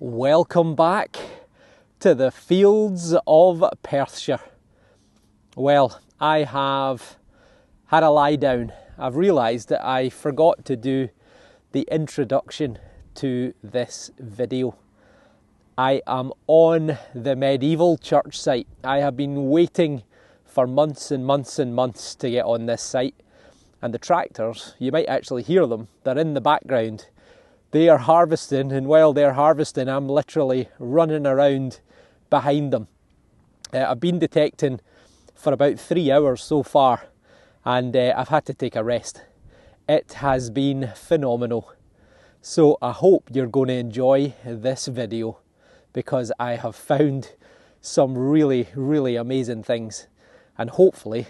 Welcome back to the fields of Perthshire. Well, I have had a lie down. I've realised that I forgot to do the introduction to this video. I am on the medieval church site. I have been waiting for months and months and months to get on this site. And the tractors, you might actually hear them, they're in the background. They are harvesting, and while they're harvesting, I'm literally running around behind them. I've been detecting for about 3 hours so far, and I've had to take a rest. It has been phenomenal. So I hope you're going to enjoy this video, because I have found some really amazing things, and hopefully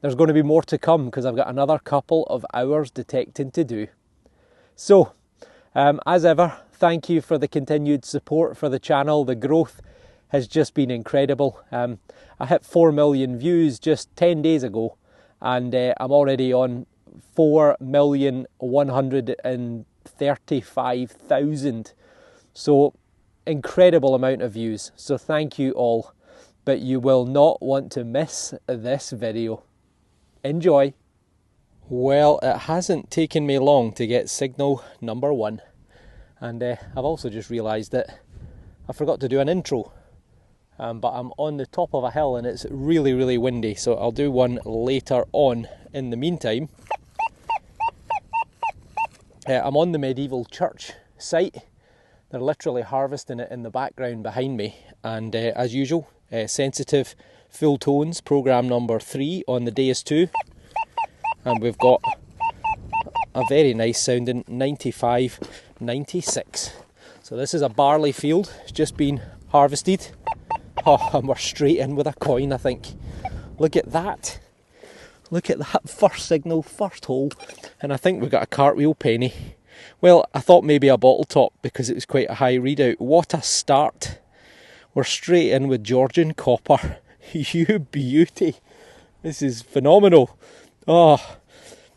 there's going to be more to come, because I've got another couple of hours detecting to do. So as ever, thank you for the continued support for the channel. The growth has just been incredible. I hit 4 million views just 10 days ago, and I'm already on 4,135,000. So incredible amount of views. So thank you all, but you will not want to miss this video. Enjoy. Well, it hasn't taken me long to get signal number 1, and I've also just realised that I forgot to do an intro, but I'm on the top of a hill and it's really windy, so I'll do one later on. In the meantime, I'm on the medieval church site. They're literally harvesting it in the background behind me, and as usual, sensitive full tones, programme number 3 on the DEUS 2. And we've got a very nice sounding 95, 96. So this is a barley field. It's just been harvested. Oh, and we're straight in with a coin, I think. Look at that. Look at that first signal, first hole. And I think we've got a cartwheel penny. Well, I thought maybe a bottle top because it was quite a high readout. What a start. We're straight in with Georgian copper. You beauty. This is phenomenal. Oh,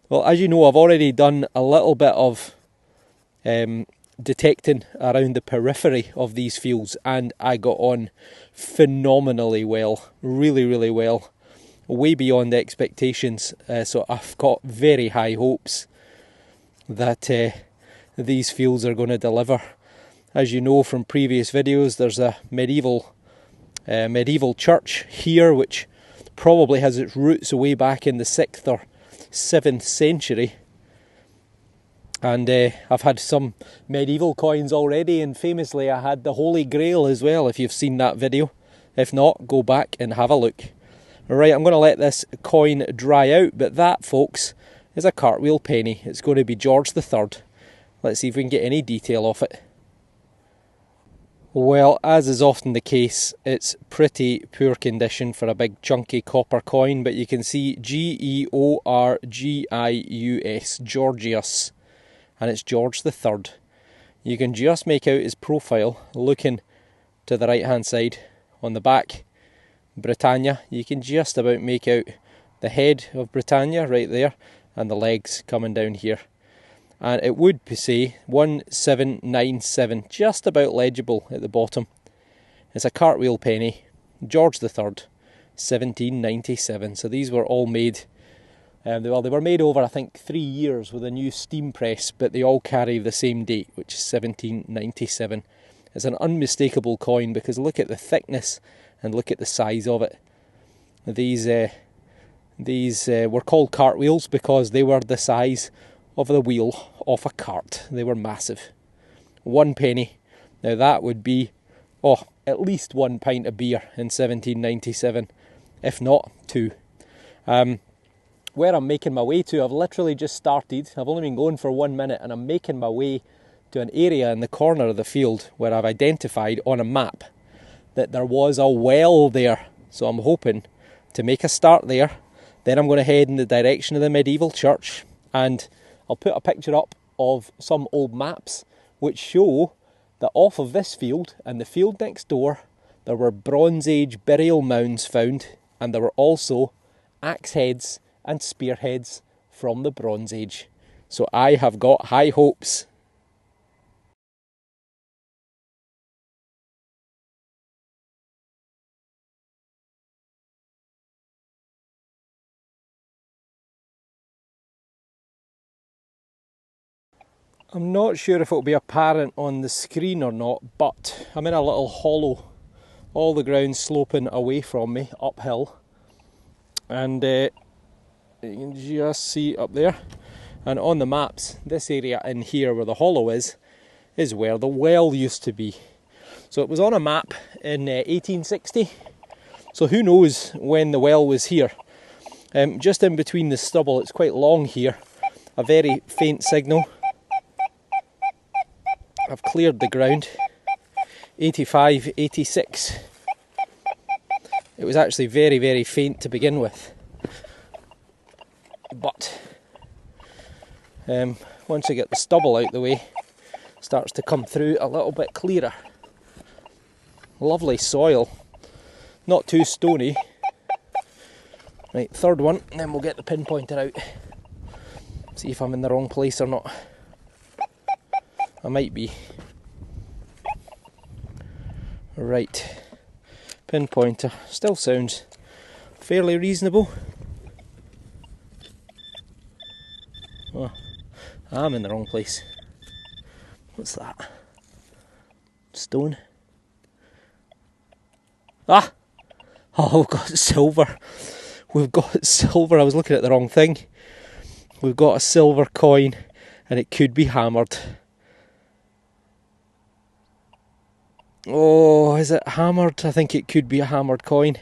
well, as you know, I've already done a little bit of detecting around the periphery of these fields, and I got on phenomenally well, really well, way beyond expectations. So I've got very high hopes that these fields are going to deliver. As you know from previous videos, there's a medieval church here, which probably has its roots way back in the 6th or 7th century. And I've had some medieval coins already, and famously I had the Holy Grail as well, if you've seen that video. If not, go back and have a look. Alright, I'm going to let this coin dry out, but that, folks, is a cartwheel penny. It's going to be George III. Let's see if we can get any detail off it. Well, as is often the case, it's pretty poor condition for a big chunky copper coin, but you can see Georgius, Georgius, and it's George III. You can just make out his profile looking to the right hand side. On the back, Britannia, you can just about make out the head of Britannia right there, and the legs coming down here. And it would say 1797, just about legible at the bottom. It's a cartwheel penny, George III, 1797. So these were all made, well, they were made over, I think, 3 years with a new steam press, but they all carry the same date, which is 1797. It's an unmistakable coin because look at the thickness and look at the size of it. These were called cartwheels because they were the size of the wheel off a cart. They were massive. 1 penny. Now that would be, at least 1 pint of beer in 1797, if not 2. Where I'm making my way to, I've literally just started. I've only been going for 1 minute, and I'm making my way to an area in the corner of the field where I've identified on a map that there was a well there. So I'm hoping to make a start there. Then I'm going to head in the direction of the medieval church, and I'll put a picture up of some old maps which show that off of this field and the field next door there were Bronze Age burial mounds found, and there were also axe heads and spearheads from the Bronze Age. So I have got high hopes. I'm not sure if it'll be apparent on the screen or not, but I'm in a little hollow, all the ground sloping away from me, uphill, and you can just see up there, and on the maps, this area in here where the hollow is where the well used to be. So it was on a map in 1860, so who knows when the well was here. Just in between the stubble, it's quite long here, a very faint signal. I've cleared the ground, 85, 86. It was actually very, very faint to begin with. But once I get the stubble out the way, it starts to come through a little bit clearer. Lovely soil, not too stony. Right, third one, and then we'll get the pinpointer out. See if I'm in the wrong place or not. I might be. Right, pinpointer still sounds fairly reasonable. Oh, I'm in the wrong place. What's that? Stone? Ah! Oh, we've got silver. We've got silver. I was looking at the wrong thing. We've got a silver coin, and it could be hammered. Oh, is it hammered? I think it could be a hammered coin.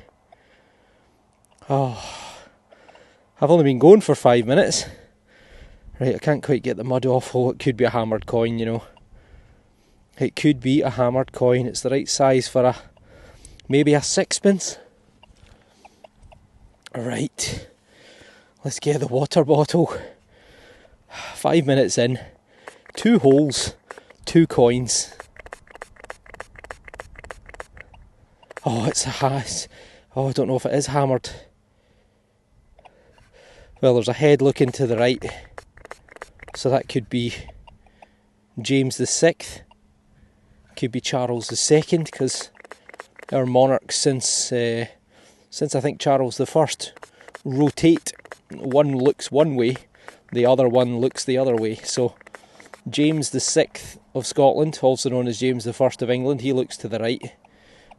Oh, I've only been going for 5 minutes. Right, I can't quite get the mud off. Oh, it could be a hammered coin, you know. It could be a hammered coin. It's the right size for maybe a sixpence. Right, let's get the water bottle. 5 minutes in, 2 holes, 2 coins. Oh, it's a has. Oh, I don't know if it is hammered. Well, there's a head looking to the right, so that could be James VI. Could be Charles II, because our monarchs since I think Charles I rotate. One looks one way, the other one looks the other way. So James VI of Scotland, also known as James I of England, he looks to the right.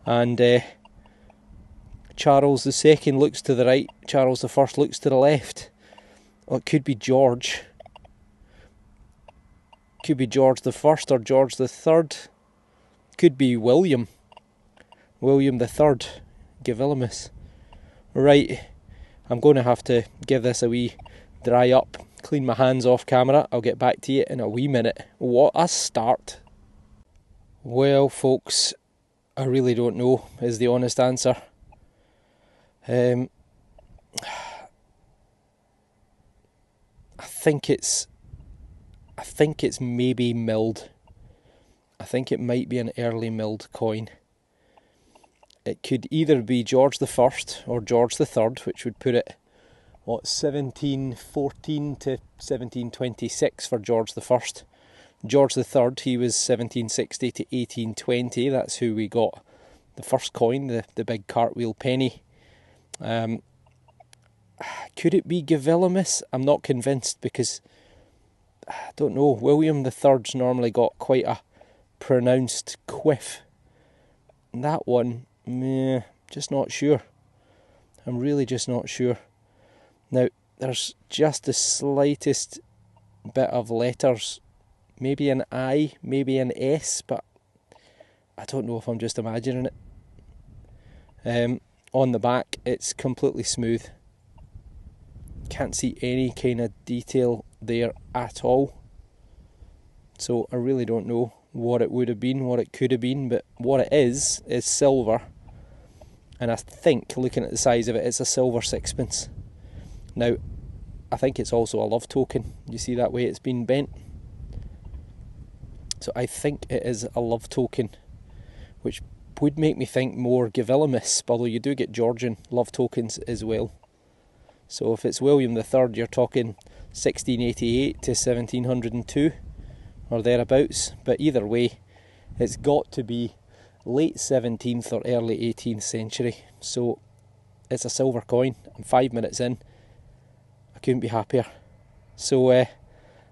And Charles II looks to the right, Charles I looks to the left. Well, it could be George. Could be George I or George III. Could be William. William III. Gavilimus. Right, I'm going to have to give this a wee dry up, clean my hands off camera. I'll get back to you in a wee minute. What a start. Well, folks, I really don't know is the honest answer. I think it's maybe milled. I think it might be an early milled coin. It could either be George I or George III, which would put it, 1714 to 1726 for George I. George III, he was 1760 to 1820. That's who we got the first coin, the big cartwheel penny. Could it be Gavilimus? I'm not convinced, because I don't know. William III's normally got quite a pronounced quiff. And that one, just not sure. I'm really just not sure. Now, there's just the slightest bit of letters, maybe an I, maybe an S, but I don't know if I'm just imagining it. On the back, it's completely smooth. Can't see any kind of detail there at all. So I really don't know what it would have been, what it could have been, but what it is silver. And I think, looking at the size of it, it's a silver sixpence. Now, I think it's also a love token. You see that way it's been bent? So I think it is a love token, which would make me think more Gavilimus, although you do get Georgian love tokens as well. So if it's William III, you're talking 1688 to 1702 or thereabouts. But either way, it's got to be late 17th or early 18th century. So it's a silver coin. I'm 5 minutes in. I couldn't be happier. So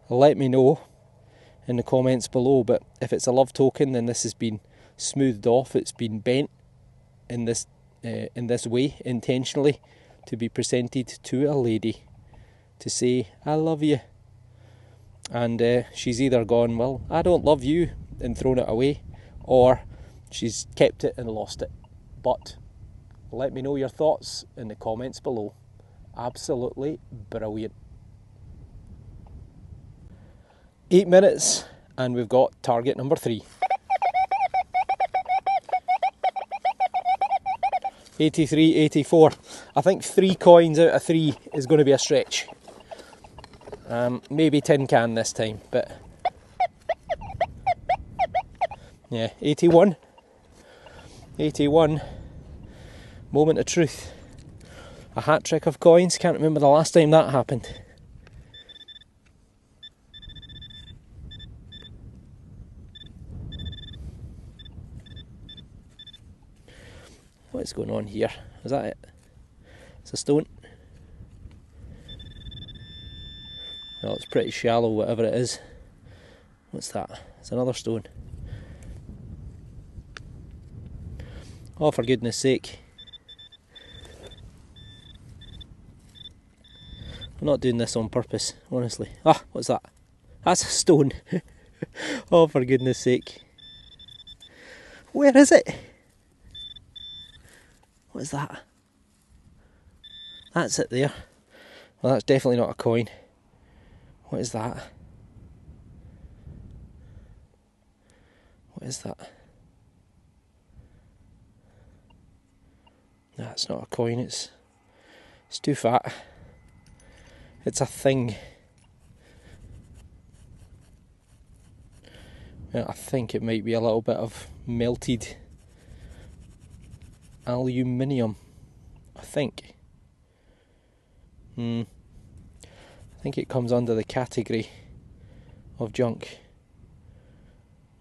let me know in the comments below. But if it's a love token, then this has been smoothed off. It's been bent in this way intentionally to be presented to a lady to say I love you. And she's either gone, well, I don't love you, and thrown it away, or she's kept it and lost it. But let me know your thoughts in the comments below. Absolutely brilliant. 8 minutes and we've got target number 3. 83, 84. I think 3 coins out of 3 is going to be a stretch. Maybe tin can this time, but yeah, 81. 81. Moment of truth. A hat trick of coins. Can't remember the last time that happened. What is going on here? Is that it? It's a stone. Well, it's pretty shallow, whatever it is. What's that? It's another stone. Oh, for goodness sake. I'm not doing this on purpose, honestly. Ah, what's that? That's a stone. Oh, for goodness sake. Where is it? What is that? That's it there. Well, that's definitely not a coin. What is that? What is that? That's not a coin, it's too fat. It's a thing. Yeah, I think it might be a little bit of melted aluminium. I think. I think it comes under the category of junk.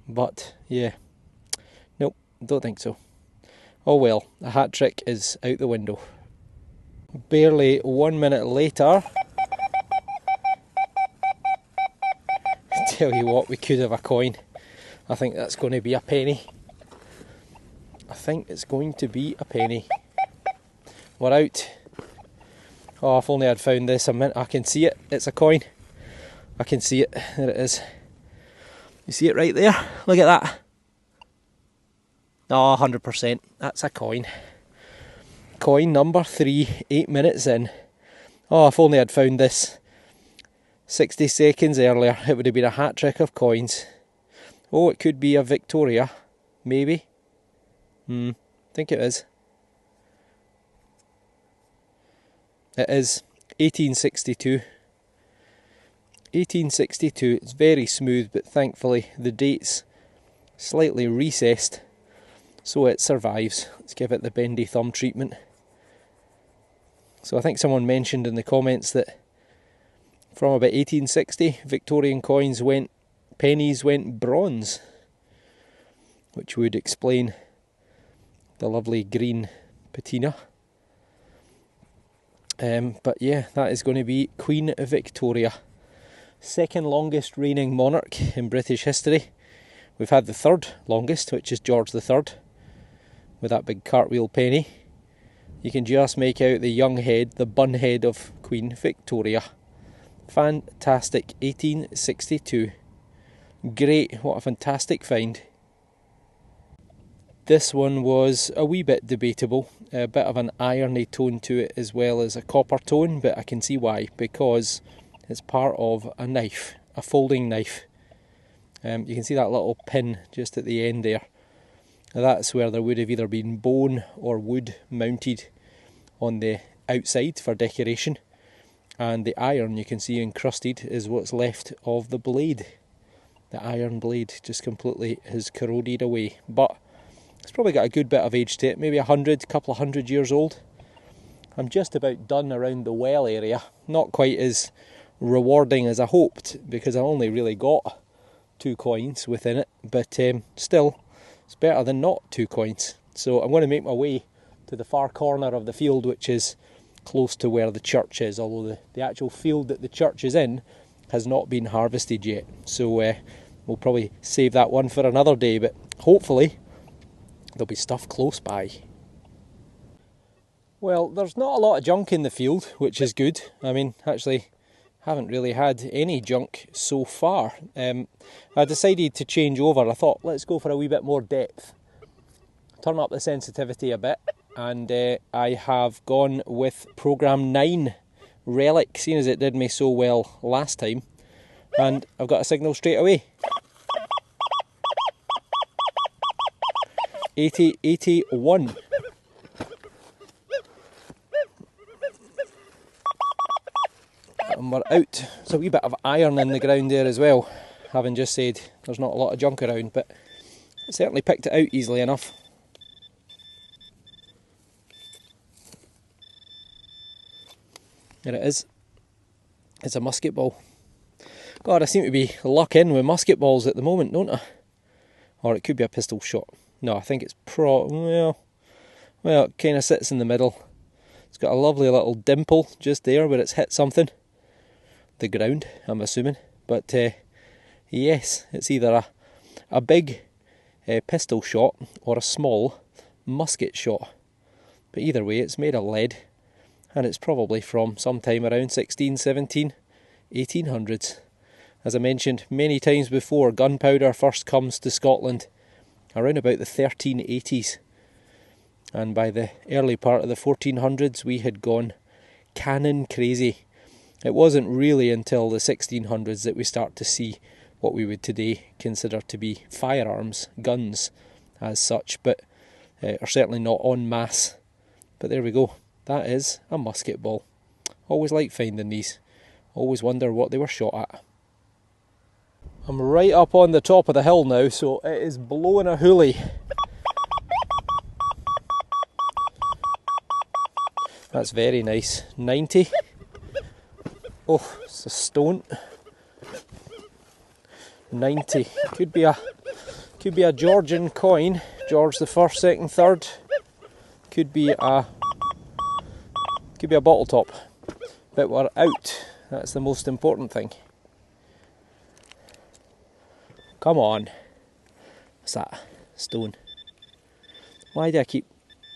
But yeah, nope, don't think so. Oh well, the hat trick is out the window. Barely 1 minute later. Tell you what, we could have a coin. I think that's going to be a penny. I think it's going to be a penny. We're out. Oh, if only I'd found this a minute. I can see it. It's a coin. I can see it. There it is. You see it right there? Look at that. Oh, 100%. That's a coin. Coin number 3, 8 minutes in. Oh, if only I'd found this 60 seconds earlier, it would have been a hat trick of coins. Oh, it could be a Victoria. Maybe. I think it is. It is 1862. 1862. It's very smooth, but thankfully the date's slightly recessed, so it survives. Let's give it the bendy thumb treatment. So I think someone mentioned in the comments that from about 1860, Victorian pennies went bronze, which would explain the lovely green patina. But yeah, that is going to be Queen Victoria. Second longest reigning monarch in British history. We've had the third longest, which is George III, with that big cartwheel penny. You can just make out the young head, the bun head of Queen Victoria. Fantastic, 1862. Great, what a fantastic find. This one was a wee bit debatable, a bit of an irony tone to it as well as a copper tone, but I can see why, because it's part of a knife, a folding knife. You can see that little pin just at the end there. Now that's where there would have either been bone or wood mounted on the outside for decoration, and the iron you can see encrusted is what's left of the blade. The iron blade just completely has corroded away, but it's probably got a good bit of age to it, maybe couple of hundred years old. I'm just about done around the well area. Not quite as rewarding as I hoped, because I only really got 2 coins within it, but still, it's better than not 2 coins. So I'm going to make my way to the far corner of the field, which is close to where the church is, although the actual field that the church is in has not been harvested yet. So we'll probably save that one for another day, but hopefully there'll be stuff close by. Well, there's not a lot of junk in the field, which is good. I mean, actually, haven't really had any junk so far. I decided to change over. I thought, let's go for a wee bit more depth. Turn up the sensitivity a bit, and I have gone with Program 9 Relic, seeing as it did me so well last time. And I've got a signal straight away. 8081. And we're out. There's a wee bit of iron in the ground there as well, having just said there's not a lot of junk around, but I certainly picked it out easily enough. There it is. It's a musket ball. God, I seem to be lucking with musket balls at the moment, don't I? Or it could be a pistol shot. No, I think it's well, it kind of sits in the middle. It's got a lovely little dimple just there where it's hit something. The ground, I'm assuming. But yes, it's either a big pistol shot or a small musket shot. But either way, it's made of lead, and it's probably from sometime around 16, 17, 1800s. As I mentioned many times before, gunpowder first comes to Scotland around about the 1380s. And by the early part of the 1400s, we had gone cannon crazy. It wasn't really until the 1600s that we start to see what we would today consider to be firearms, guns as such, but are certainly not en masse. But there we go. That is a musket ball. Always like finding these. Always wonder what they were shot at. I'm right up on the top of the hill now, so it is blowing a hoolie. That's very nice. 90. Oh, it's a stone. 90. Could be a Georgian coin. George the First, Second, Third. Could be a bottle top. But we're out. That's the most important thing. Come on. What's that? Stone. Why do I keep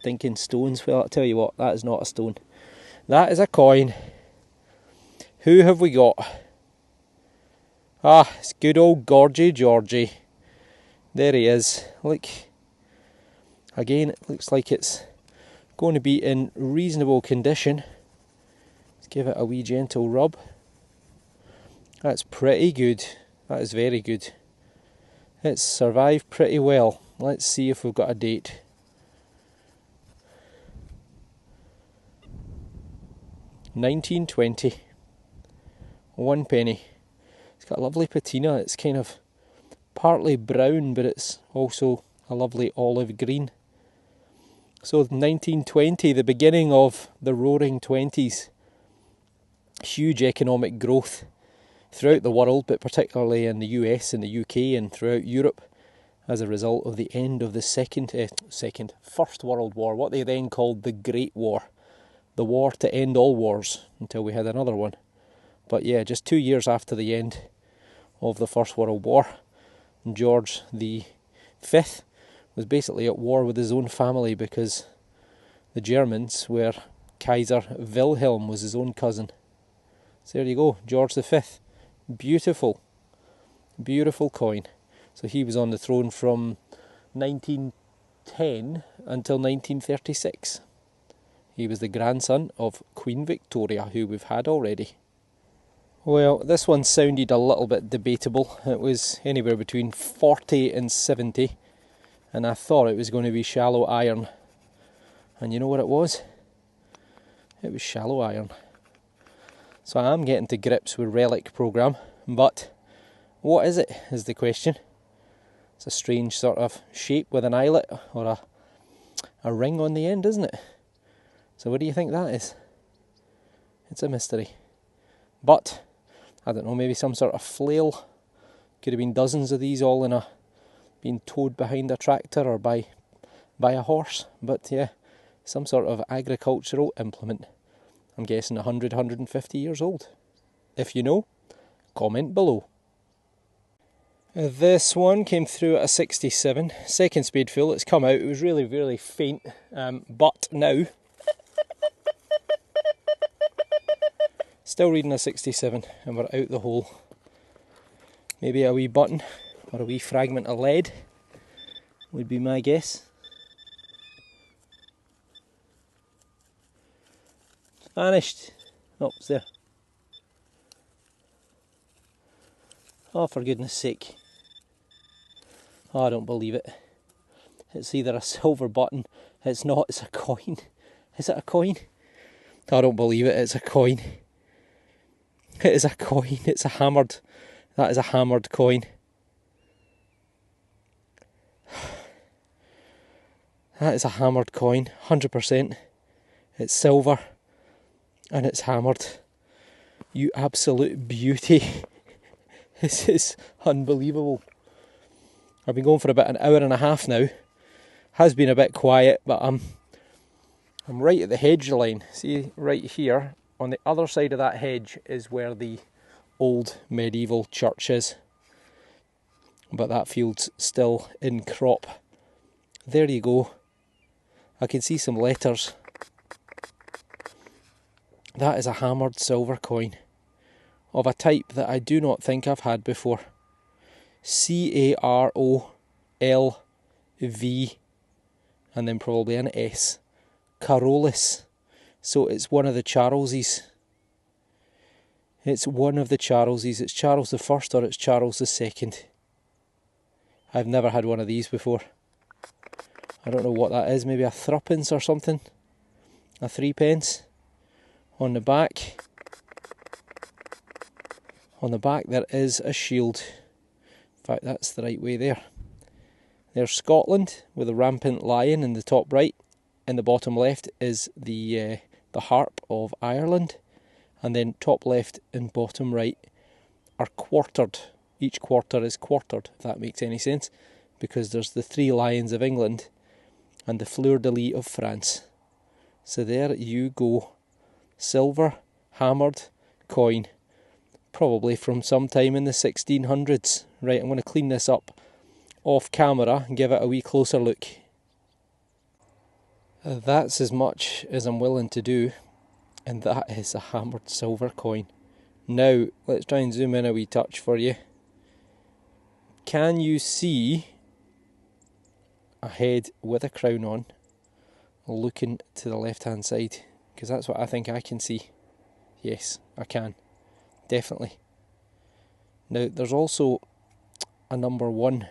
thinking stones? Well, I'll tell you what, that is not a stone. That is a coin. Who have we got? Ah, it's good old Gorgy Georgie. There he is. Look. Again, it looks like it's going to be in reasonable condition. Let's give it a wee gentle rub. That's pretty good. That is very good. It's survived pretty well. Let's see if we've got a date. £19.20. 1 penny. It's got a lovely patina. It's kind of partly brown, but it's also a lovely olive green. So 1920, the beginning of the roaring 20s. Huge economic growth throughout the world, but particularly in the US and the UK and throughout Europe, as a result of the end of the First World War, what they then called the Great War, the war to end all wars, until we had another one. But yeah, just 2 years after the end of the First World War, George the Fifth was basically at war with his own family because the Germans were Kaiser Wilhelm was his own cousin. So there you go, George the Fifth. Beautiful, beautiful coin. So he was on the throne from 1910 until 1936. He was the grandson of Queen Victoria, who we've had already. Well, this one sounded a little bit debatable. It was anywhere between 40 and 70, and I thought it was going to be shallow iron. And you know what it was? It was shallow iron. So I am getting to grips with relic program, but what is it is the question. It's a strange sort of shape with an eyelet or a ring on the end, isn't it? So what do you think that is? It's a mystery. But, I don't know, maybe some sort of flail. Could have been dozens of these all being towed behind a tractor or by a horse. But yeah, some sort of agricultural implement. I'm guessing 100, 150 years old. If you know, comment below. This one came through at a 67, second speed full. It's come out, it was really, really faint, but now, still reading a 67, and we're out the hole. Maybe a wee button, or a wee fragment of lead, would be my guess. It's vanished. Oh, it's there. Oh, for goodness sake. Oh, I don't believe it. It's either a silver button. It's not, it's a coin. Is it a coin? I don't believe it, it's a coin. It is a coin, it's a hammered. That is a hammered coin. That is a hammered coin, 100%. It's silver and it's hammered. You absolute beauty. This is unbelievable. I've been going for about an hour and a half now. Has been a bit quiet, but I'm right at the hedge line. See, right here, on the other side of that hedge is where the old medieval church is. But that field's still in crop. There you go. I can see some letters. That is a hammered silver coin of a type that I do not think I've had before. Carolv, and then probably an S. Carolus. So it's one of the Charleses. It's one of the Charleses. It's Charles the First or it's Charles the Second. I've never had one of these before. I don't know what that is. Maybe a threepence or something. A threepence. On the back. On the back there is a shield. In fact, that's the right way there. There's Scotland with a rampant lion in the top right. In the bottom left is the harp of Ireland. And then top left and bottom right are quartered. Each quarter is quartered, if that makes any sense. Because there's the 3 lions of England and the fleur-de-lis of France. So there you go. Silver, hammered coin. Probably from sometime in the 1600s. Right, I'm going to clean this up off camera and give it a wee closer look. That's as much as I'm willing to do, and that is a hammered silver coin. Now, let's try and zoom in a wee touch for you. Can you see a head with a crown on looking to the left hand side? Because that's what I think I can see. Yes, I can. Definitely. Now, there's also a number 1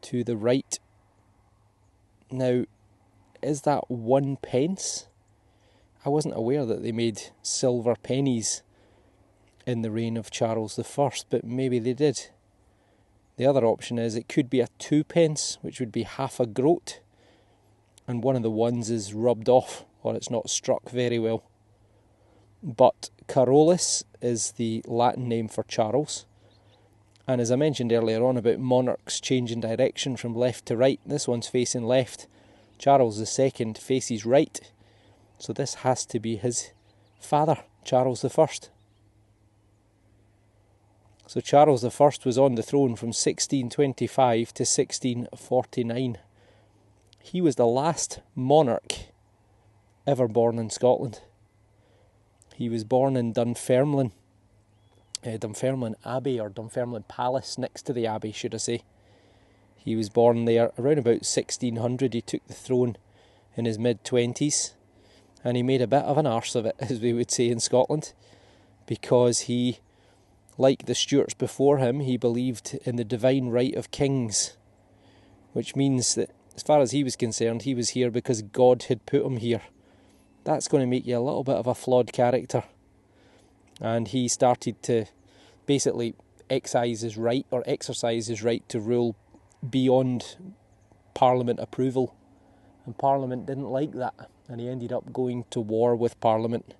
to the right. Now, is that 1 pence? I wasn't aware that they made silver pennies in the reign of Charles I, but maybe they did. The other option is it could be a 2 pence, which would be half a groat, and one of the ones is rubbed off, or it's not struck very well. But Carolus is the Latin name for Charles. And as I mentioned earlier on about monarchs changing direction from left to right, this one's facing left. Charles II faces right. So this has to be his father, Charles I. So Charles I was on the throne from 1625 to 1649. He was the last monarch ever born in Scotland. He was born in Dunfermline. Dunfermline Abbey, or Dunfermline Palace, next to the Abbey, should I say. He was born there around about 1600. He took the throne in his mid-20s, and he made a bit of an arse of it, as we would say in Scotland, because he, like the Stuarts before him, he believed in the divine right of kings, which means that, as far as he was concerned, he was here because God had put him here. That's going to make you a little bit of a flawed character. And he started to basically exercise his right to rule beyond Parliament approval. And Parliament didn't like that, and he ended up going to war with Parliament.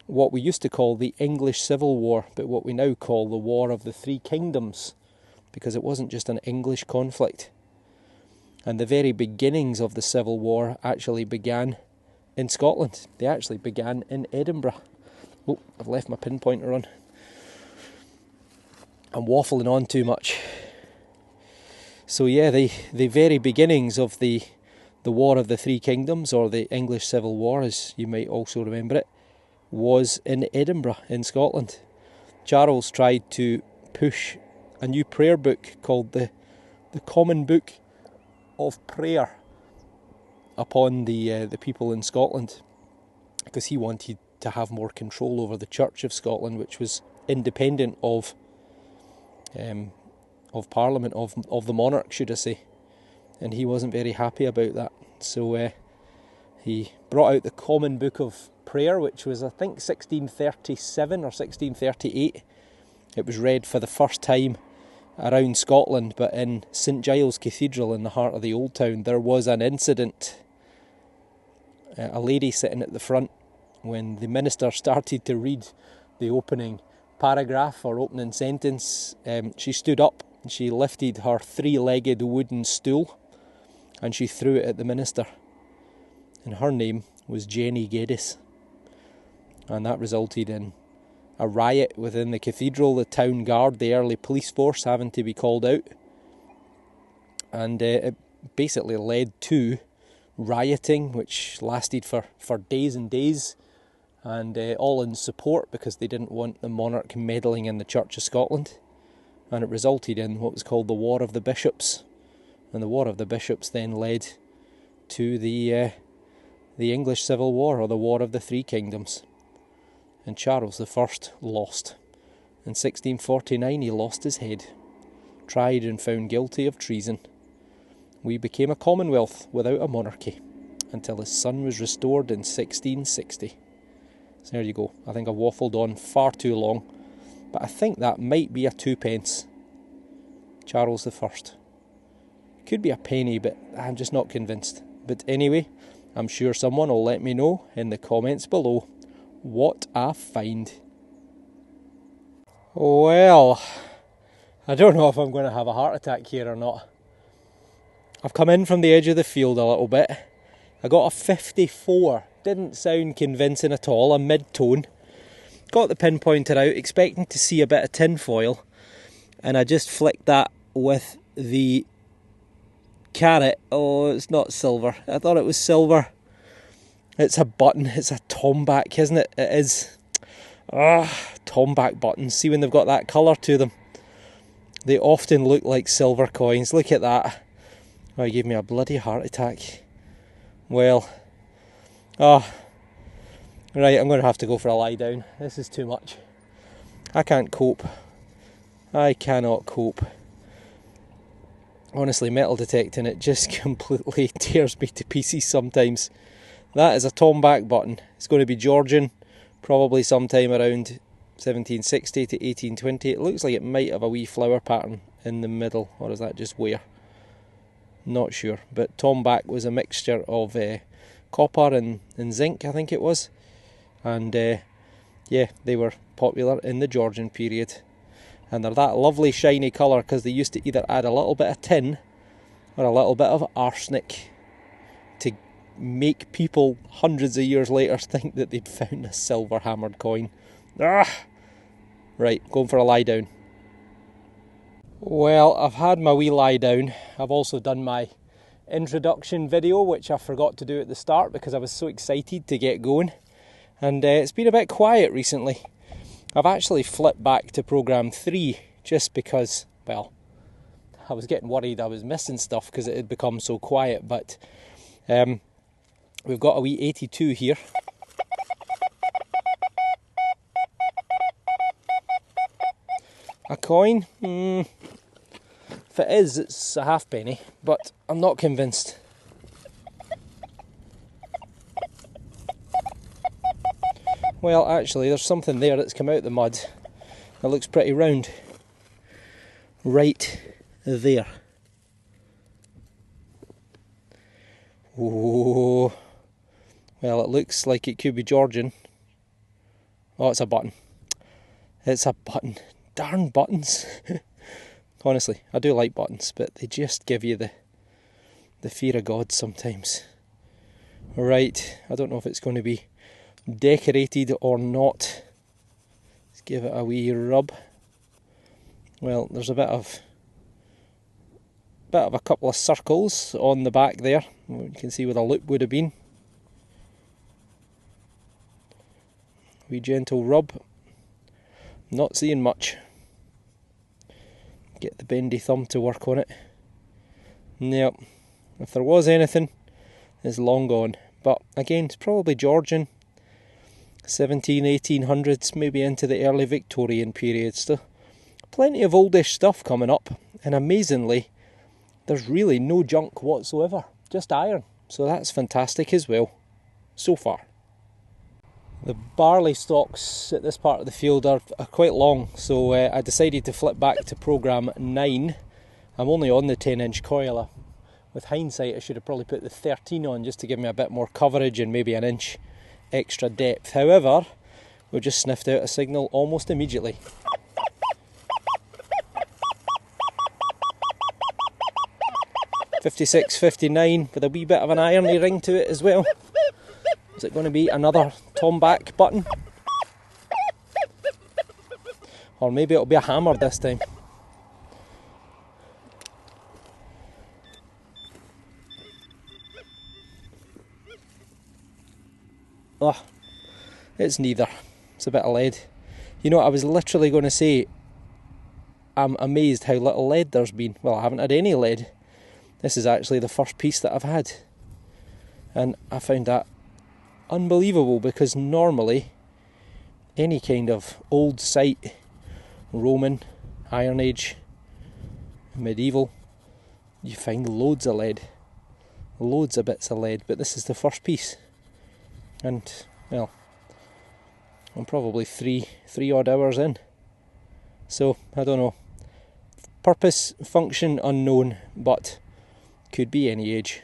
What we used to call the English Civil War, but what we now call the War of the Three Kingdoms, because it wasn't just an English conflict. And the very beginnings of the Civil War actually began in Scotland. They actually began in Edinburgh. Oh, I've left my pinpointer on. I'm waffling on too much. So yeah, the very beginnings of the War of the Three Kingdoms, or the English Civil War as you might also remember it, was in Edinburgh in Scotland. Charles tried to push a new prayer book called the Common Book of Prayer upon the people in Scotland, because he wanted to have more control over the Church of Scotland, which was independent of Parliament, of the monarch, should I say. And he wasn't very happy about that. So he brought out the Common Book of Prayer, which was, I think, 1637 or 1638. It was read for the first time around Scotland, but in St Giles Cathedral in the heart of the Old Town there was an incident. A lady sitting at the front, when the minister started to read the opening paragraph or opening sentence, she stood up and she lifted her three-legged wooden stool and she threw it at the minister. And her name was Jenny Geddes. And that resulted in a riot within the cathedral, the town guard, the early police force having to be called out. And it basically led to rioting, which lasted for days and days, and all in support because they didn't want the monarch meddling in the Church of Scotland. And it resulted in what was called the War of the Bishops. And the War of the Bishops then led to the English Civil War, or the War of the Three Kingdoms. And Charles I lost. In 1649 he lost his head, tried and found guilty of treason. We became a commonwealth without a monarchy, until his son was restored in 1660. So there you go. I think I waffled on far too long, but I think that might be a 2p. Charles I. Could be a penny, but I'm just not convinced. But anyway, I'm sure someone will let me know in the comments below what I find. Well, I don't know if I'm going to have a heart attack here or not. I've come in from the edge of the field a little bit. I got a 54. Didn't sound convincing at all, a mid-tone. Got the pinpointer out, expecting to see a bit of tinfoil, and I just flicked that with the carrot. Oh, it's not silver. I thought it was silver. It's a button. It's a tomback, isn't it? It is. Tomback buttons. See when they've got that colour to them? They often look like silver coins. Look at that. Oh, he gave me a bloody heart attack. Well, right, I'm going to have to go for a lie down. This is too much. I can't cope. I cannot cope. Honestly, metal detecting it just completely tears me to pieces sometimes. That is a tomback button. It's going to be Georgian, probably sometime around 1760 to 1820. It looks like it might have a wee flower pattern in the middle, or is that just wear? Not sure, but tomback was a mixture of copper and zinc, I think it was. And yeah, they were popular in the Georgian period. And they're that lovely shiny colour because they used to either add a little bit of tin or a little bit of arsenic to make people hundreds of years later think that they'd found a silver hammered coin. Right, going for a lie down. Well, I've had my wee lie down. I've also done my introduction video, which I forgot to do at the start because I was so excited to get going. And it's been a bit quiet recently. I've actually flipped back to programme 3 just because, well, I was getting worried I was missing stuff because it had become so quiet. But we've got a wee 82 here. A coin? If it is, it's a halfpenny, but I'm not convinced. Well, actually, there's something there that's come out of the mud. It looks pretty round. Right there. Oh, well, it looks like it could be Georgian. Oh, it's a button. It's a button. Darn buttons. Honestly, I do like buttons, but they just give you the fear of God sometimes. Right, I don't know if it's going to be decorated or not. Let's give it a wee rub. Well, there's a bit of Bit of a couple of circles on the back there. You can see where the loop would have been. Wee gentle rub. Not seeing much. Get the bendy thumb to work on it. Yep, if there was anything, it's long gone. But again, it's probably Georgian. 1800s, maybe into the early Victorian period still. Plenty of oldish stuff coming up, and amazingly, there's really no junk whatsoever, just iron. So that's fantastic as well, so far. The barley stalks at this part of the field are quite long, so I decided to flip back to programme 9. I'm only on the 10-inch coil. With hindsight, I should have probably put the 13 on just to give me a bit more coverage and maybe an inch extra depth. However, we've just sniffed out a signal almost immediately. .56, 59 with a wee bit of an irony ring to it as well. Is it going to be another tomback button? Or maybe it'll be a hammer this time. Oh, it's neither. It's a bit of lead. You know, I was literally going to say, I'm amazed how little lead there's been. Well, I haven't had any lead. This is actually the first piece that I've had. And I found that unbelievable, because normally any kind of old site, Roman, Iron Age, medieval, you find loads of lead. Loads of bits of lead, but this is the first piece. And, well, I'm probably three odd hours in. So, I don't know. Purpose, function unknown, but could be any age.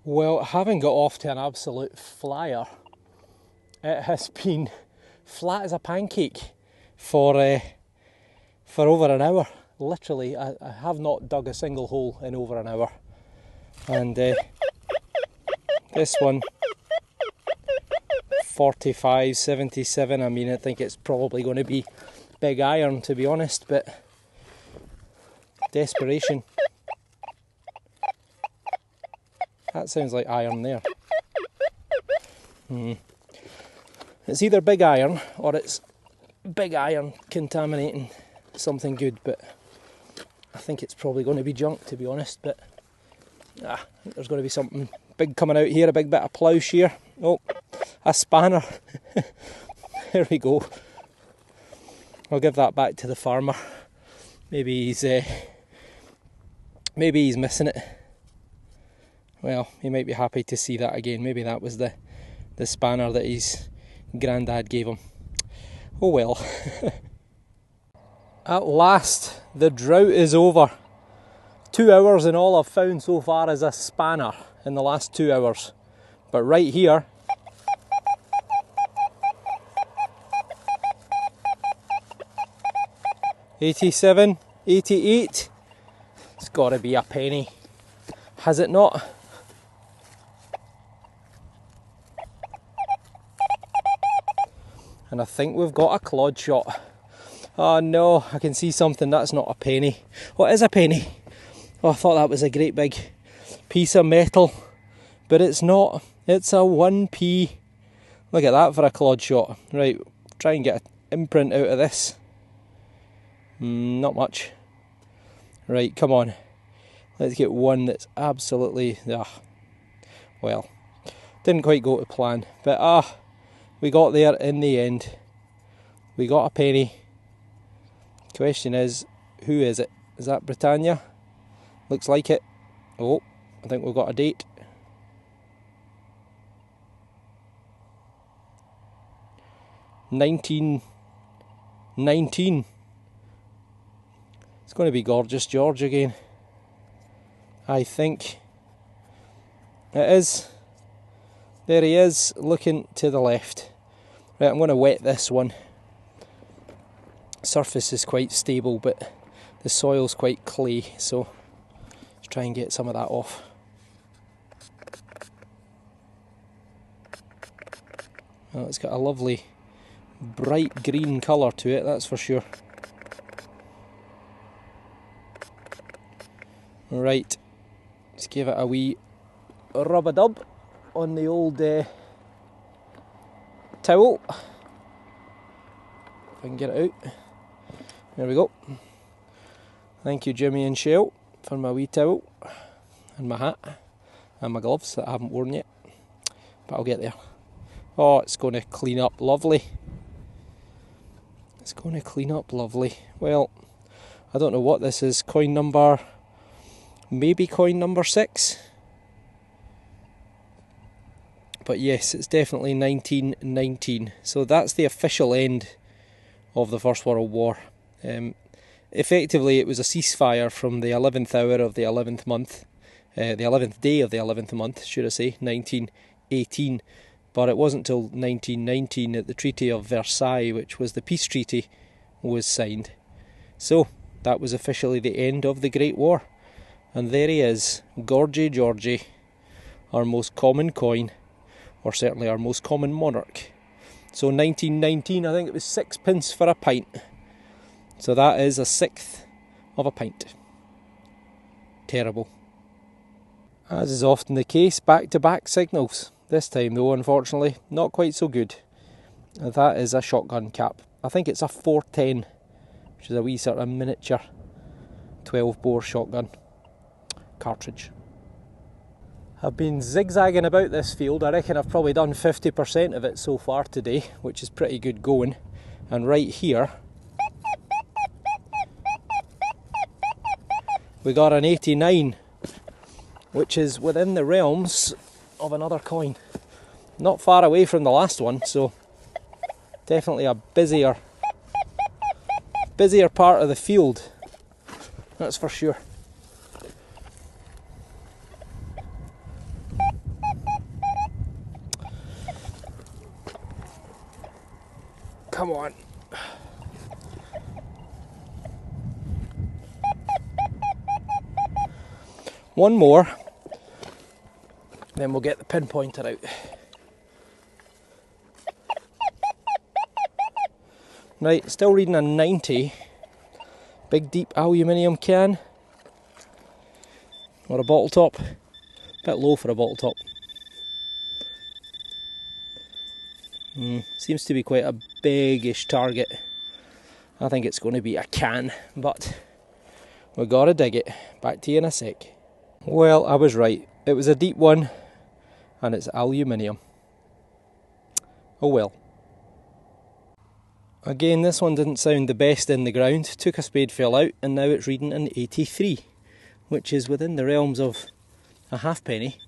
Well, having got off to an absolute flyer, it has been flat as a pancake for over an hour. Literally, I have not dug a single hole in over an hour. And this one, 45, 77, I mean, I think it's probably going to be big iron, to be honest, but desperation. That sounds like iron there. It's either big iron or it's big iron contaminating something good, but I think it's probably going to be junk, to be honest. But I think there's going to be something big coming out here, a big bit of plough shear. Oh, a spanner. There we go. I'll give that back to the farmer. Maybe he's missing it. Well, he might be happy to see that again. Maybe that was the spanner that his granddad gave him. Oh well. At last, the drought is over. 2 hours and all I've found so far is a spanner in the last 2 hours. But right here, $87, $88, it's got to be a penny. Has it not? And I think we've got a clod shot. Oh no, I can see something. That's not a penny. Oh, it is a penny. Oh, I thought that was a great big piece of metal, but it's not. It's a 1p. Look at that for a clod shot. Right, try and get an imprint out of this. Not much. Right, come on. Let's get one that's absolutely... well, didn't quite go to plan, but we got there in the end. We got a penny. Question is, who is it? Is that Britannia? Looks like it. Oh, I think we've got a date. $19.19. It's going to be Gorgeous George again. I think it is. There he is, looking to the left. Right, I'm going to wet this one. Surface is quite stable, but the soil's quite clay, so let's try and get some of that off. Well, it's got a lovely bright green colour to it, that's for sure. Right, let's give it a wee rub-a-dub on the old towel. If I can get it out. There we go. Thank you, Jimmy and Shell, for my wee towel and my hat and my gloves that I haven't worn yet, but I'll get there. Oh, it's going to clean up lovely. It's going to clean up lovely. Well, I don't know what this is. Coin number, maybe coin number 6. But yes, it's definitely 1919. So that's the official end of the First World War. Effectively, it was a ceasefire from the 11th hour of the 11th month, the 11th day of the 11th month, should I say, 1918. But it wasn't till 1919 that the Treaty of Versailles, which was the peace treaty, was signed. So, that was officially the end of the Great War. And there he is, Gorgie Georgie, our most common coin, or certainly our most common monarch. So 1919, I think it was 6p for a pint. So that is a sixth of a pint. Terrible. As is often the case, back-to-back signals. This time though, unfortunately, not quite so good. That is a shotgun cap. I think it's a 410, which is a wee sort of miniature 12-bore shotgun cartridge. I've been zigzagging about this field. I reckon I've probably done 50% of it so far today, which is pretty good going. And right here, we got an 89, which is within the realms of another coin. Not far away from the last one, so definitely a busier part of the field, that's for sure. Come on. One more, then we'll get the pinpointer out. Right, still reading a 90. Big deep aluminium can. Or a bottle top. Bit low for a bottle top. Seems to be quite a biggish target. I think it's going to be a can, but we gotta dig it. Back to you in a sec. Well, I was right. It was a deep one, and it's aluminium. Oh well. Again, this one didn't sound the best in the ground. Took a spade, fell out, and now it's reading an 83, which is within the realms of a halfpenny.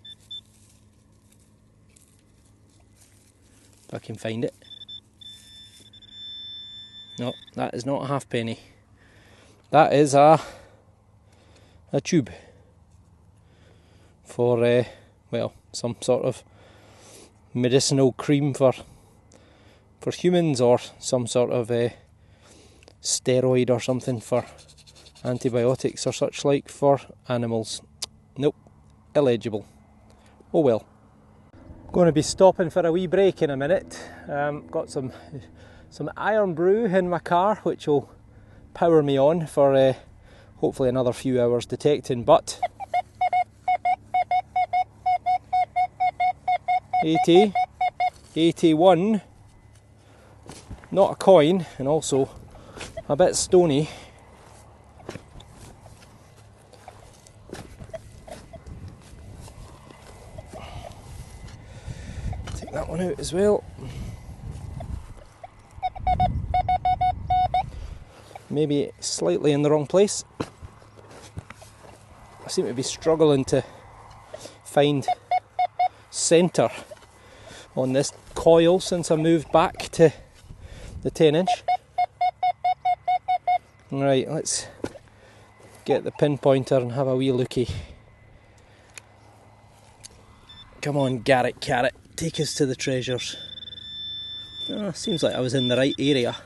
If I can find it. No, that is not a halfpenny. That is a tube for, well, some sort of medicinal cream for humans, or some sort of steroid or something for antibiotics or such like for animals. Nope, illegible. Oh well. Going to be stopping for a wee break in a minute. Got some iron brew in my car, which will power me on for hopefully another few hours detecting. But 80, 81, not a coin, and also a bit stony. Take that one out as well. Maybe slightly in the wrong place. I seem to be struggling to find centre on this coil since I moved back to the 10-inch. Right, let's get the pinpointer and have a wee lookie. Come on, Garrett Carrot, take us to the treasures. Oh, seems like I was in the right area.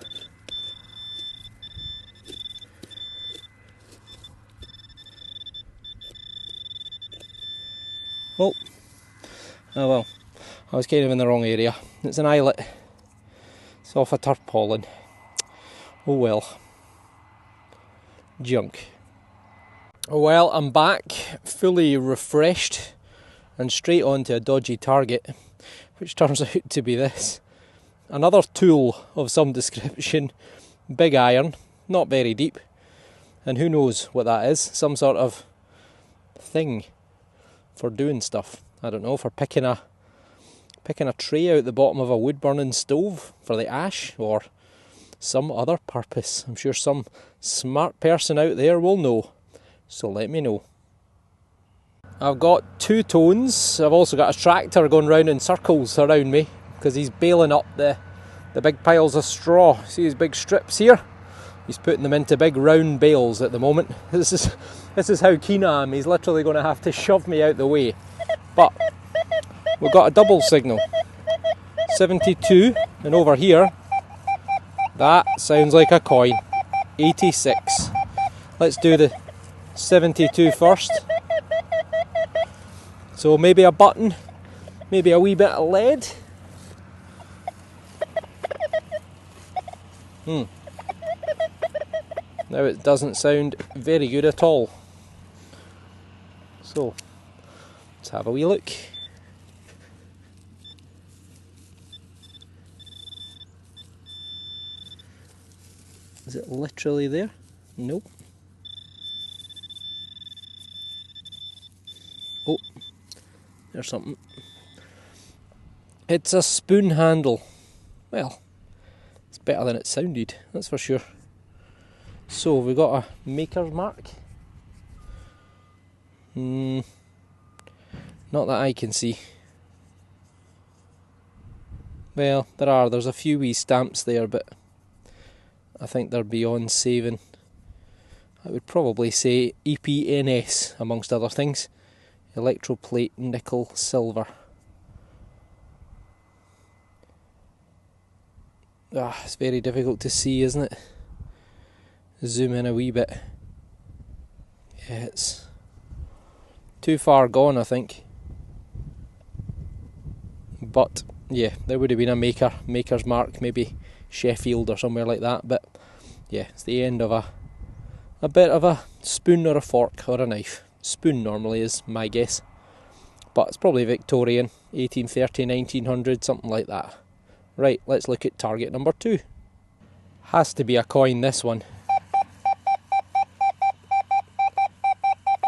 Oh well, I was kind of in the wrong area. It's an eyelet. It's off a tarpaulin. Oh well. Junk. Well, I'm back, fully refreshed, and straight on to a dodgy target, which turns out to be this. Another tool of some description, big iron, not very deep, and who knows what that is, some sort of thing for doing stuff. I don't know, for picking a tray out the bottom of a wood burning stove for the ash, or some other purpose. I'm sure some smart person out there will know, so let me know. I've got two tones. I've also got a tractor going round in circles around me because he's baling up the big piles of straw. See these big strips here? He's putting them into big round bales at the moment. This is how keen I am. He's literally going to have to shove me out the way. But we've got a double signal. 72, and over here, that sounds like a coin. 86. Let's do the 72 first. So maybe a button, maybe a wee bit of lead. Now it doesn't sound very good at all. So let's have a wee look. Is it literally there? Nope. Oh, there's something. It's a spoon handle. Well, it's better than it sounded, that's for sure. So we've got a maker's mark. Not that I can see. Well, there's a few wee stamps there, but I think they're beyond saving. I would probably say EPNS amongst other things. Electroplate, nickel, silver. It's very difficult to see, isn't it? Zoom in a wee bit. Yeah, it's too far gone, I think. But yeah, there would have been a maker's mark, maybe Sheffield or somewhere like that. But yeah, it's the end of a bit of a spoon or a fork or a knife. Spoon normally is my guess, but it's probably Victorian, 1830, 1900, something like that. Right, let's look at target number 2. Has to be a coin, this one.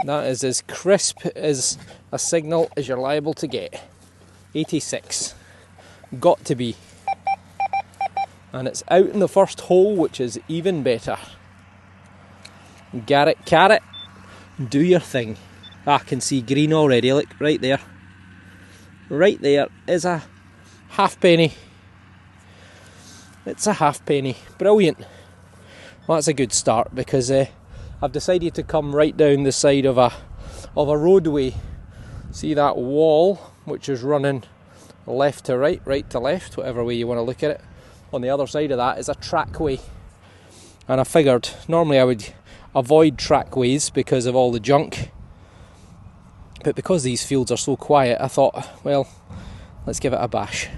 That is as crisp as a signal as you're liable to get. 86. Got to be. And it's out in the first hole, which is even better. Garrett carrot, do your thing. I can see green already, look, right there. Right there is a halfpenny. It's a halfpenny. Brilliant. Well, that's a good start, because I've decided to come right down the side of a roadway. See that wall, which is running left to right, right to left, whatever way you want to look at it. On the other side of that is a trackway. And I figured normally I would avoid trackways because of all the junk. But because these fields are so quiet, I thought, well, let's give it a bash.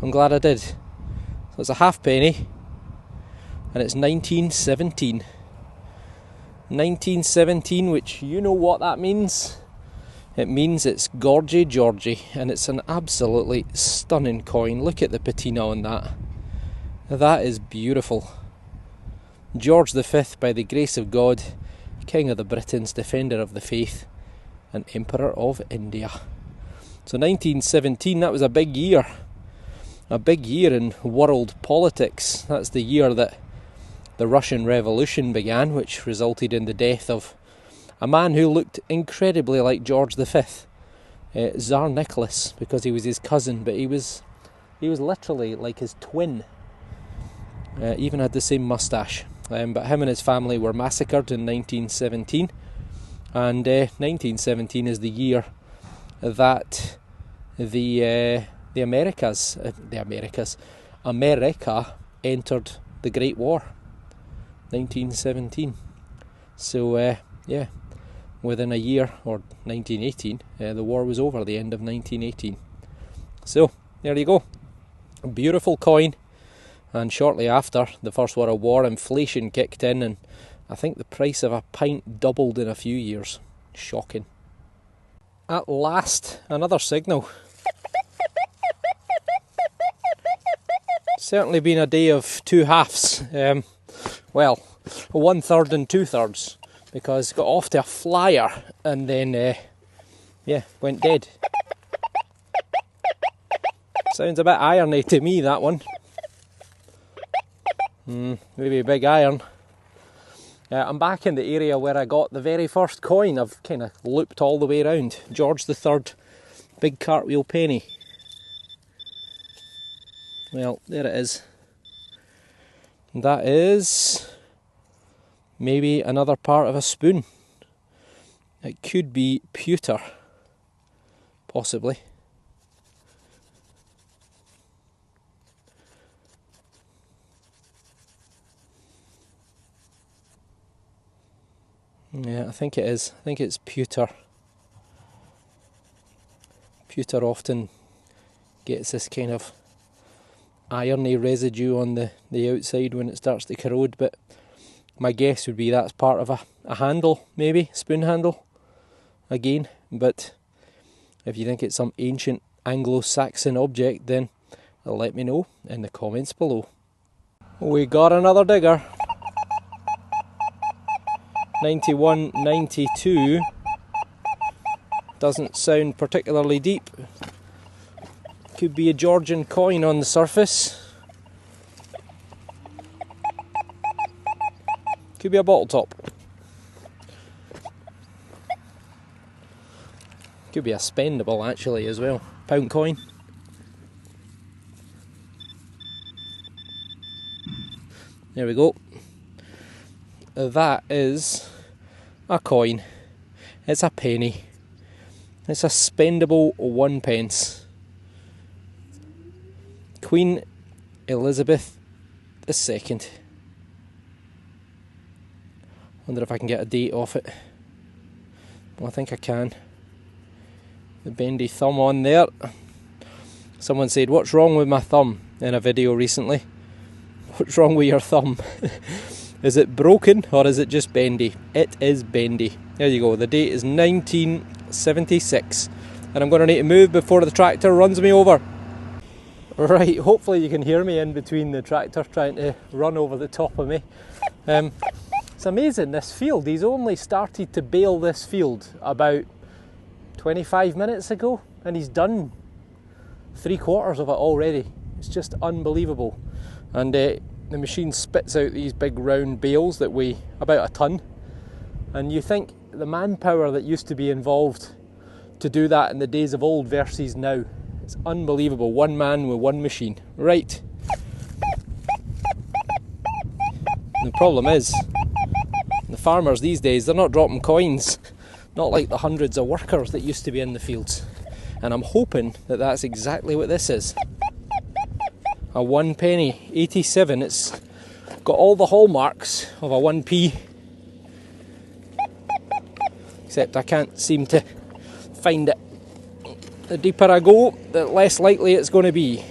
I'm glad I did. So it's a halfpenny, and it's 1917. 1917, which you know what that means. It means it's Gorgy Georgie, and it's an absolutely stunning coin. Look at the patina on that. That is beautiful. George V, by the grace of God, King of the Britons, Defender of the Faith, and Emperor of India. So 1917, that was a big year. A big year in world politics. That's the year that the Russian Revolution began, which resulted in the death of a man who looked incredibly like George V, Tsar Nicholas, because he was his cousin, but he was literally like his twin. Even had the same moustache. But him and his family were massacred in 1917, and 1917 is the year that America entered the Great War. 1917. So yeah, within a year, or 1918, the war was over. The end of 1918. So there you go, a beautiful coin. And shortly after the First World War, inflation kicked in, and I think the price of a pint doubled in a few years. Shocking. At last, another signal. Certainly been a day of two halves. Well, 1/3 and 2/3, because got off to a flyer and then, yeah, went dead. Sounds a bit irony to me, that one. Maybe a big iron. I'm back in the area where I got the very first coin. I've kind of looped all the way around. George III, big cartwheel penny. Well, there it is. That is maybe another part of a spoon. It could be pewter, possibly. Yeah, I think it is. I think it's pewter. Pewter often gets this kind of irony residue on the outside when it starts to corrode, but my guess would be that's part of a handle, maybe, spoon handle, again. But if you think it's some ancient Anglo-Saxon object, then let me know in the comments below. We got another digger. 91, 92. Doesn't sound particularly deep. Could be a Georgian coin on the surface. Could be a bottle top. Could be a spendable actually as well. Pound coin. There we go. That is a coin. It's a penny. It's a spendable 1p. Queen Elizabeth II. Wonder if I can get a date off it. Well, I think I can. The bendy thumb on there. Someone said, "What's wrong with my thumb?" in a video recently. What's wrong with your thumb? Is it broken or is it just bendy? It is bendy. There you go. The date is 1976. And I'm going to need to move before the tractor runs me over. Right, hopefully you can hear me in between the tractor trying to run over the top of me. It's amazing, this field. He's only started to bale this field about 25 minutes ago, and he's done 3/4 of it already. It's just unbelievable. And the machine spits out these big round bales that weigh about a ton. And you think the manpower that used to be involved to do that in the days of old versus now. It's unbelievable. One man with one machine. Right. The problem is, the farmers these days, they're not dropping coins. Not like the hundreds of workers that used to be in the fields. And I'm hoping that that's exactly what this is. A 1p, 87. It's got all the hallmarks of a 1p. Except I can't seem to find it. The deeper I go, the less likely it's going to be.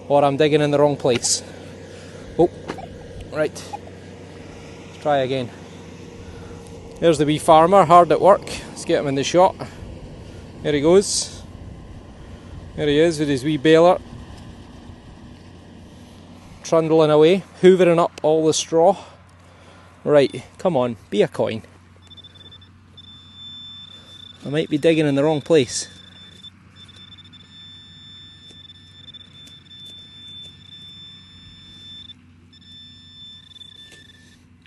Or I'm digging in the wrong place. Oh, right. Let's try again. There's the wee farmer, hard at work. Let's get him in the shot. There he goes. There he is with his wee baler. Trundling away, hoovering up all the straw. Right, come on, be a coin. I might be digging in the wrong place.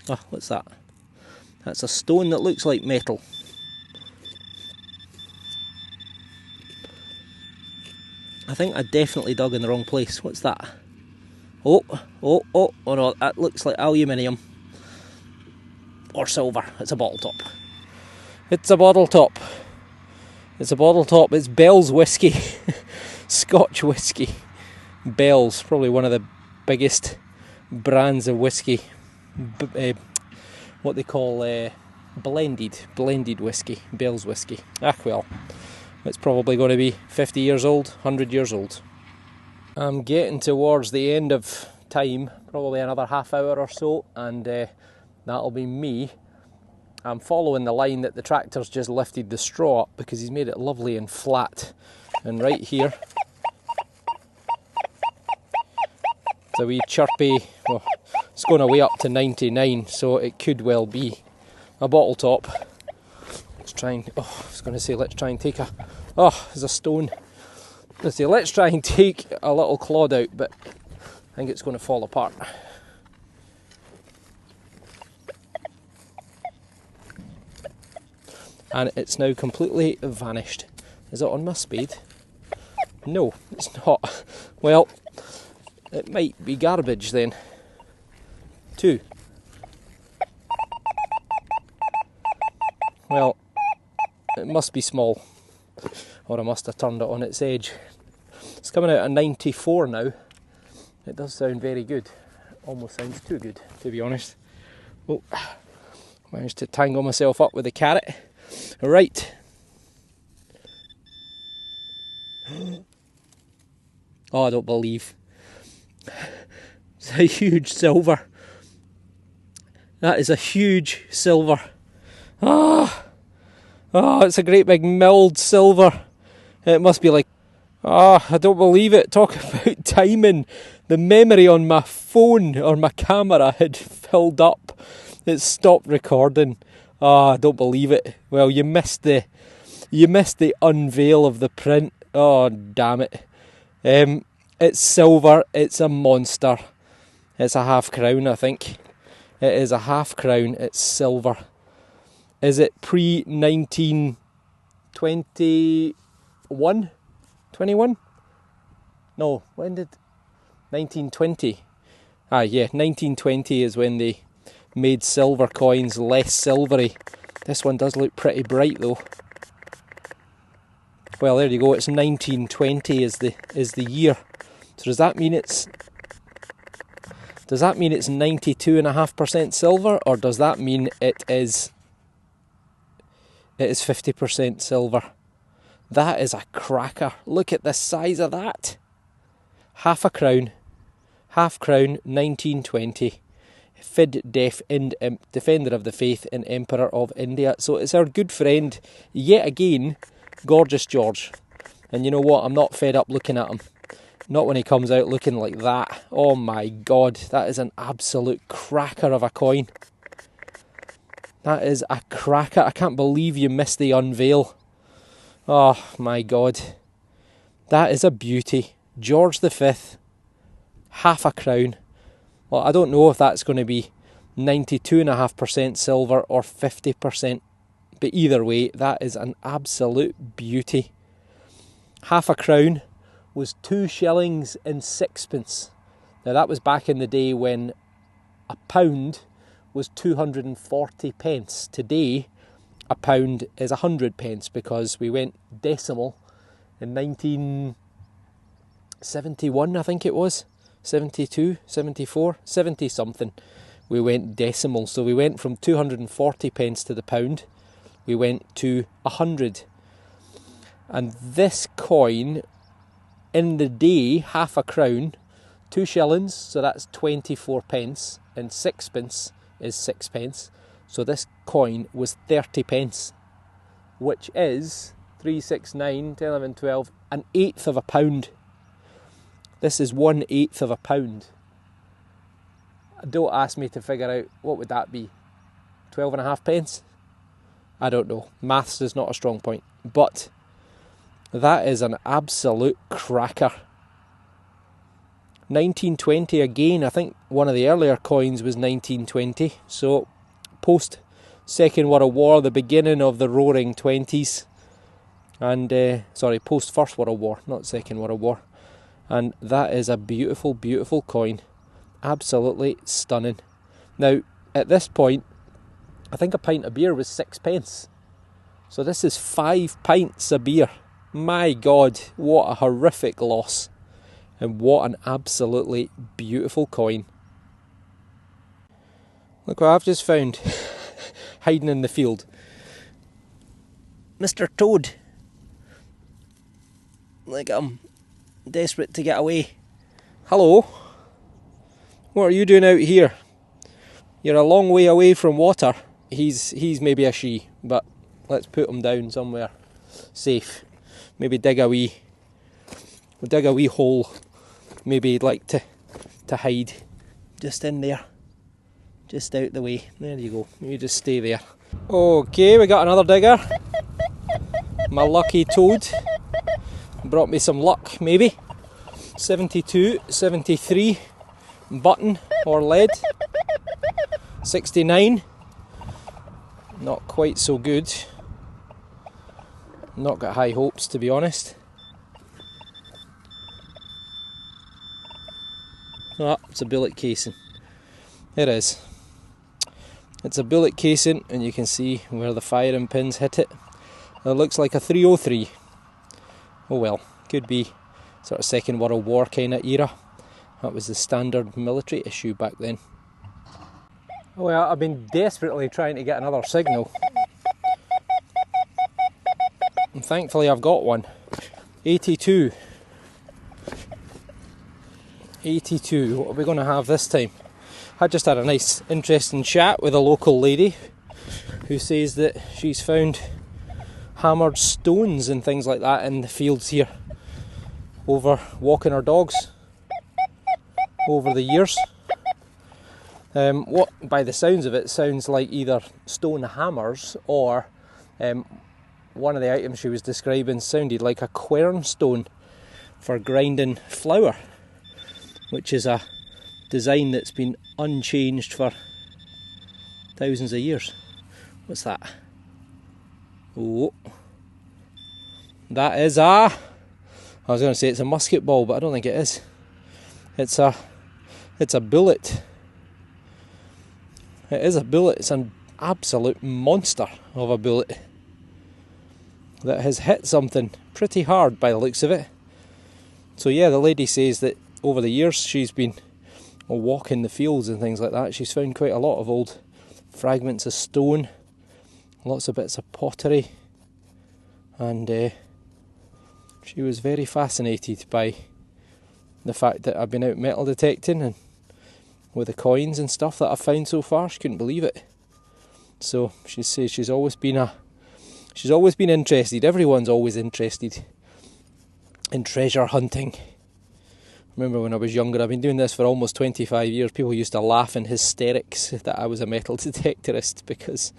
Oh, what's that? That's a stone that looks like metal. I think I definitely dug in the wrong place. What's that? Oh no, that looks like aluminium. Or silver. It's a bottle top. It's a bottle top. It's a bottle top. It's Bell's whiskey. Scotch whiskey. Bell's, probably one of the biggest brands of whiskey. What they call blended whiskey. Bell's whiskey. Ah, well. It's probably going to be 50 years old, 100 years old. I'm getting towards the end of time, probably another half hour or so, and That'll be me. I'm following the line that the tractor's just lifted the straw up because he's made it lovely and flat. And right here, it's a wee chirpy, well, it's going away up to 99, so it could well be a bottle top. Let's try and, I was going to say let's try and take a, there's a stone. Let's say let's try and take a little clod out, but I think it's going to fall apart. And it's now completely vanished. Is it on my spade? No, it's not. Well, it might be garbage then. 2. Well, it must be small. Or I must have turned it on its edge. It's coming out at 94 now. It does sound very good. Almost sounds too good, to be honest. Oh, managed to tangle myself up with the carrot. Right. Oh, I don't believe. It's a huge silver. That is a huge silver. It's a great big milled silver. It must be like, I don't believe it. Talk about timing. The memory on my phone or my camera had filled up. It stopped recording. I don't believe it. Well, you missed the unveil of the print. Oh, damn it. It's silver. It's a monster. It's a half crown, I think. It is a half crown. It's silver. Is it pre-1921? 21? No, when did... 1920. Yeah, 1920 is when they made silver coins less silvery. This one does look pretty bright though. Well, there you go. It's 1920 is the year. So does that mean it's 92.5% silver, or does that mean it is 50% silver? That is a cracker. Look at the size of that. Half crown, 1920. Fid Def Ind Imp, Defender of the Faith and Emperor of India. So it's our good friend, yet again, Gorgeous George. And you know what? I'm not fed up looking at him. Not when he comes out looking like that. Oh my God, that is an absolute cracker of a coin. That is a cracker. I can't believe you missed the unveil. Oh my God. That is a beauty. George V, half a crown. Well, I don't know if that's going to be 92.5% silver or 50%, but either way, that is an absolute beauty. Half a crown was 2 shillings and 6pence. Now that was back in the day when a pound was 240 pence. Today, a pound is 100 pence because we went decimal in 1971, I think it was. 72, 74, 70 something. We went decimal, so we went from 240 pence to the pound. We went to 100. And this coin, in the day, half a crown, 2 shillings, so that's 24 pence, and 6pence is 6 pence. So this coin was 30 pence, which is 3, 6, 9, 10, 11, 12, an eighth of a pound. This is 1/8 of a pound. Don't ask me to figure out, what would that be? 12.5 pence? I don't know. Maths is not a strong point. But that is an absolute cracker. 1920 again. I think one of the earlier coins was 1920. So post Second World War, the beginning of the Roaring Twenties. And, post First World War, not Second World War. And that is a beautiful, beautiful coin. Absolutely stunning. Now, at this point, I think a pint of beer was 6 pence. So this is 5 pints of beer. My God, what a horrific loss. And what an absolutely beautiful coin. Look what I've just found. Hiding in the field. Mr. Toad. Look at him. Desperate to get away. Hello. What are you doing out here? you're a long way away from water, he's maybe a she, but let's put him down somewhere safe. Maybe dig a wee hole. Maybe he'd like to hide just in there, just out the way. There you go. You just stay there. Okay, we got another digger. My lucky toad brought me some luck, maybe. 72, 73 button or lead. 69, not quite so good. Not got high hopes, to be honest. Ah, it's a bullet casing. It is. It's a bullet casing, and you can see where the firing pins hit it. It looks like a 303. Oh well, could be sort of Second World War kind of era. That was the standard military issue back then. Well, I've been desperately trying to get another signal. And thankfully I've got one. 82. 82. What are we going to have this time? I just had a nice interesting chat with a local lady who says that she's found hammered stones and things like that in the fields here over walking her dogs over the years. What, by the sounds of it, sounds like either stone hammers or one of the items she was describing sounded like a quern stone for grinding flour, which is a design that's been unchanged for thousands of years. What's that? Oh, that is I was going to say it's a musket ball, but I don't think it is. It's a bullet. It is a bullet. It's an absolute monster of a bullet that has hit something pretty hard by the looks of it. So yeah, the lady says that over the years she's been walking the fields and things like that. She's found quite a lot of old fragments of stone, lots of bits of pottery, and she was very fascinated by the fact that I've been out metal detecting and with the coins and stuff that I've found so far. She couldn't believe it. So she says she's always been interested. Everyone's always interested in treasure hunting. I remember when I was younger, I've been doing this for almost 25 years, people used to laugh in hysterics that I was a metal detectorist because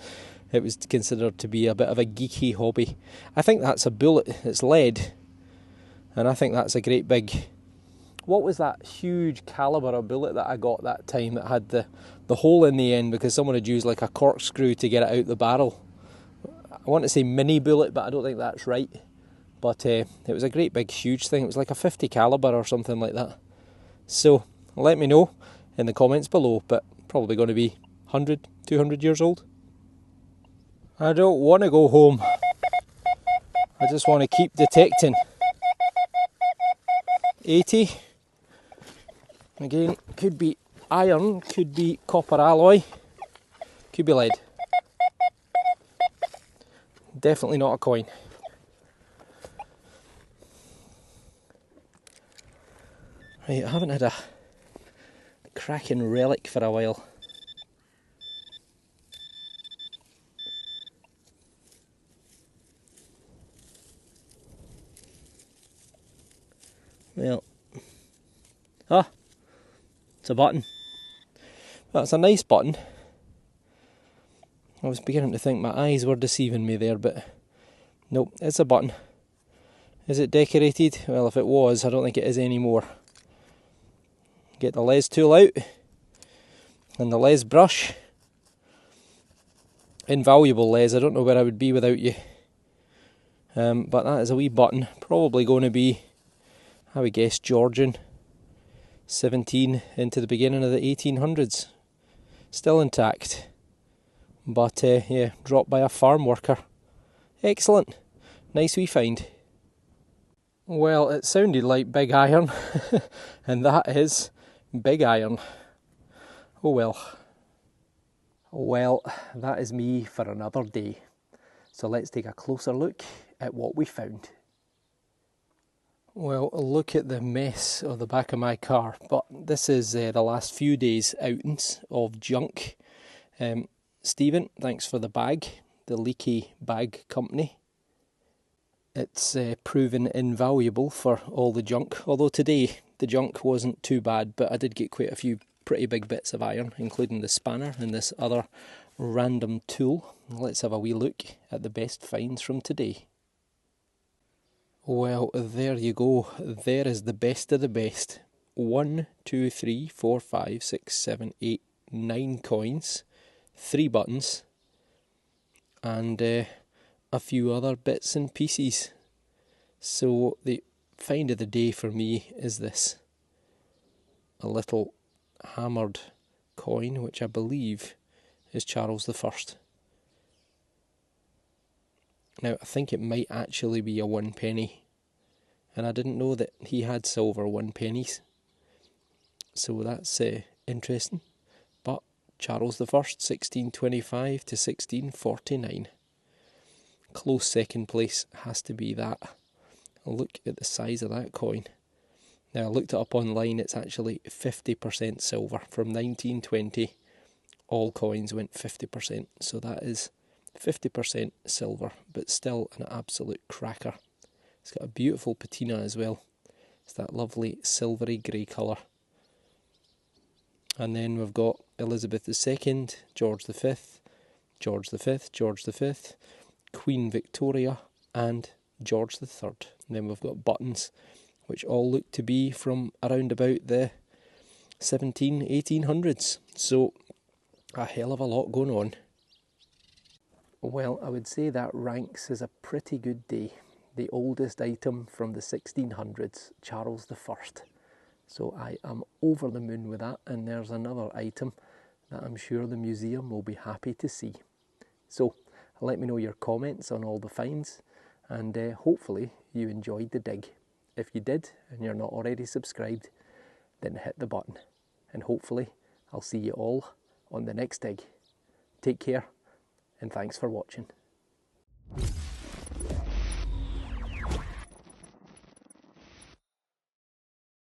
it was considered to be a bit of a geeky hobby. I think that's a bullet, it's lead, and I think that's a great big... What was that huge calibre of bullet that I got that time that had the hole in the end because someone had used like a corkscrew to get it out the barrel? I want to say mini bullet, but I don't think that's right. But it was a great big huge thing. It was like a 50 calibre or something like that. So let me know in the comments below, but probably going to be 100, 200 years old. I don't want to go home. I just want to keep detecting. 80. Again, could be iron, could be copper alloy, could be lead. Definitely not a coin. Right, I haven't had a cracking relic for a while. Well, it's a button. Well, it's a nice button. I was beginning to think my eyes were deceiving me there, but nope, it's a button. Is it decorated? Well, if it was, I don't think it is anymore. Get the les tool out and the les brush. Invaluable les, I don't know where I would be without you. But that is a wee button, probably going to be, I would guess, Georgian, 17 into the beginning of the 1800s. Still intact, but yeah, dropped by a farm worker. Excellent, nice wee find. Well, it sounded like big iron, and that is big iron. Oh well. Well, that is me for another day. So let's take a closer look at what we found. Well, look at the mess of the back of my car, but this is the last few days outings of junk Stephen, thanks for the bag, the Leaky Bag Company. It's proven invaluable for all the junk, although today the junk wasn't too bad, but I did get quite a few pretty big bits of iron, including the spanner and this other random tool. Let's have a wee look at the best finds from today. Well, there you go. There is the best of the best. 1, 2, 3, 4, 5, 6, 7, 8, 9 coins, 3 buttons, and a few other bits and pieces. So the find of the day for me is this. A little hammered coin, which I believe is Charles I. Now, I think it might actually be a 1 penny, and I didn't know that he had silver 1 pennies. So that's interesting. But Charles I, 1625 to 1649. Close second place has to be that. Look at the size of that coin. Now, I looked it up online, it's actually 50% silver. From 1920, all coins went 50%. So that is 50% silver, but still an absolute cracker. It's got a beautiful patina as well. It's that lovely silvery grey colour. And then we've got Elizabeth II, George V, George V, George V, Queen Victoria, and George III. And then we've got buttons, which all look to be from around about the 1800s. So, a hell of a lot going on. Well, I would say that ranks as a pretty good day. The oldest item from the 1600s, Charles I. So I am over the moon with that, and there's another item that I'm sure the museum will be happy to see. So let me know your comments on all the finds, and hopefully you enjoyed the dig. If you did and you're not already subscribed, then hit the button, and hopefully I'll see you all on the next dig. Take care, and thanks for watching.